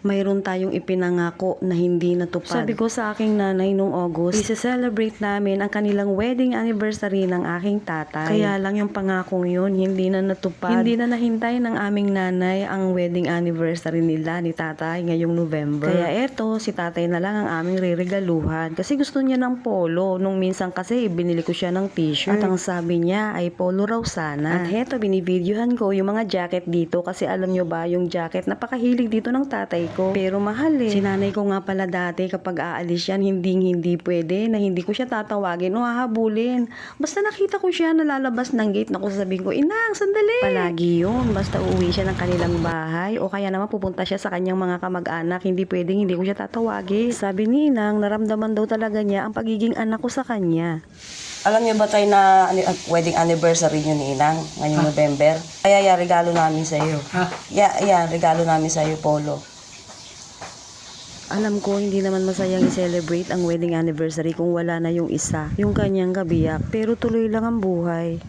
mayroon tayong ipinangako na hindi natupad. Sabi ko sa aking nanay nung August, i-celebrate namin ang kanilang wedding anniversary ng aking tatay. Kaya lang yung pangakong yun, hindi na natupad. Hindi na nahintay ng aming nanay ang wedding anniversary nila ni tatay ngayong November. Kaya eto, si tatay na lang ang aming reregaluhan. Kasi gusto niya ng polo. Nung minsan kasi, binili ko siya ng t-shirt. At ang sabi niya ay polo raw sana. At heto, binivideohan ko yung mga jacket dito. Kasi alam nyo ba, yung jacket, napakahilig dito ng tatay ko. Pero mahal eh. Sinanay ko nga pala dati, kapag aalis yan, hindi pwede na hindi ko siya tatawagin o hahabulin. Basta nakita ko siya nalalabas ng gate, naku sasabihin ko, inang, sandali! Palagi yun. Basta uuwi siya ng kanilang bahay o kaya naman pupunta siya sa kanyang mga kamag-anak, hindi pwedeng hindi ko siya tatawagin. Sabi ni Inang, naramdaman daw talaga niya ang pagiging anak ko sa kanya. Alam niyo ba tayo na wedding anniversary niyo ni Inang ngayong November? Kaya regalo namin sa iyo. Regalo namin sa iyo, polo. Alam ko hindi naman masayang i-celebrate ang wedding anniversary kung wala na yung isa, yung kanyang kabiyak, pero tuloy lang ang buhay.